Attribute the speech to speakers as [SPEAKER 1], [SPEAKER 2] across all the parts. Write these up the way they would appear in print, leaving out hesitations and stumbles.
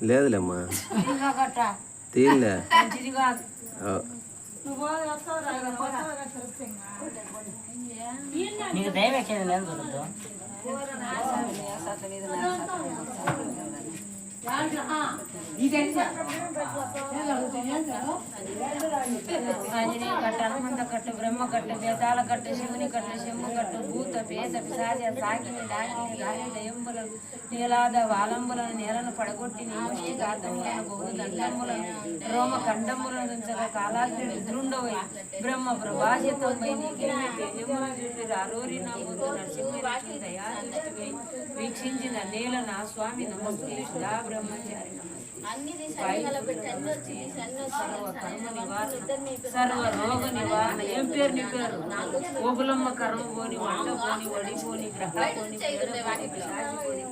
[SPEAKER 1] లేదులేమ్మా తీయలే
[SPEAKER 2] నీకు దయ ఎక్కేది లేదు చూడద్దు ఆంజనేయ కట్ట హనుమంత కట్టు బ్రహ్మ కట్టు వేదాల కట్టు శివుని కట్టు శంభు కట్టు భూత పేద పిశాచ సాకిని డాకిని గాలి దయంబులను నీలాద వాలంబులను నేలను పడగొట్టి నీముష్టి గాతములను బహు దండములను రోమ ఖండములను కాలాగ్ని నిద్రుండవై బ్రహ్మ ప్రభాషితంపై నీకేమి తేజమును చూపి రారోరి నా బుద్ధు నరసింహి దయా దృష్టిపై వీక్షించిన నేల నా స్వామి నమస్తే సుధా బ్రహ్మచారి సర్వ రోగ నివారణ ఏం పేరు నీ పేరు ఓబులమ్మ కర్మ పోని వంట పోని వడి పోని గ్రహ పోని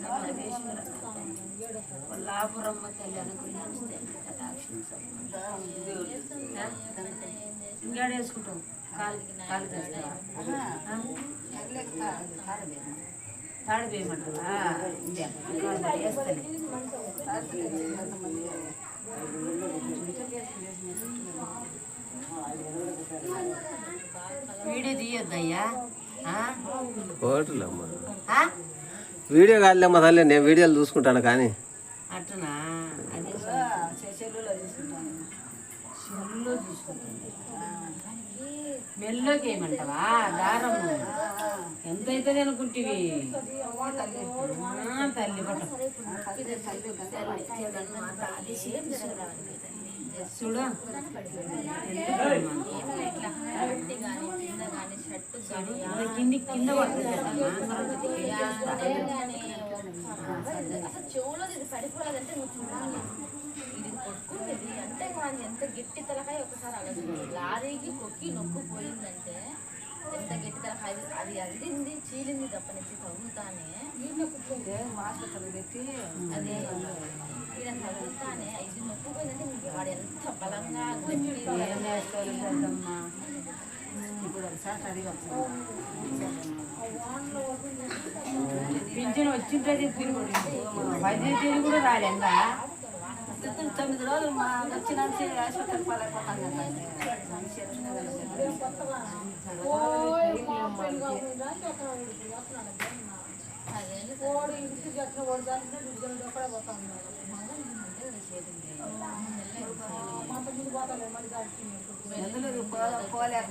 [SPEAKER 2] పరమేశ్వర కొల్లాపురమ్మ తల్లి అనుగ్రహించితే ఇంగాడేసుకుంటాం కాలు కాలు తెస్తావా తాడు వేయమంటావా వేస్తాను వీడియో తీయొద్దయ్యా
[SPEAKER 1] వీడియో కాదులేమ్మా తల్లి నేను వీడియోలు చూసుకుంటాను కానీ
[SPEAKER 2] అట్టనా అదే చెల్లులో తీసుకుంటాను మెల్లోకి ఏమంటావా దారము ఎంతైతే అనుకుంటివి తల్లి పట్ట చూడ కింది కింద పడుతుంది
[SPEAKER 3] చెవులో ఇది పడిపోలేదంటే నువ్వు చూడాలి ఇది కొట్టుకుంటుంది అంటే మనం ఎంత గట్టి తలకాయ ఒకసారి అలా లారీకి కొక్కి నొక్కు పోయిందంటే ఎంత గట్టి తలకాయ అది అల్లింది చీలింది తప్పనిచ్చి తగ్గుతానే హాస్పిటల్ పెట్టి అదే ఈయన తగ్గుతానే ఇది నొక్కు పోయిందంటే వాడు ఎంత బలంగా ఇప్పుడు ఒకసారి అడిగి
[SPEAKER 2] పింఛన్ వచ్చింటుంది వైద్యులు కూడా రాలేదా
[SPEAKER 3] 9 రోజులు మా వచ్చిన హాస్పిటల్ పాలైపోతాం కదా పోలేక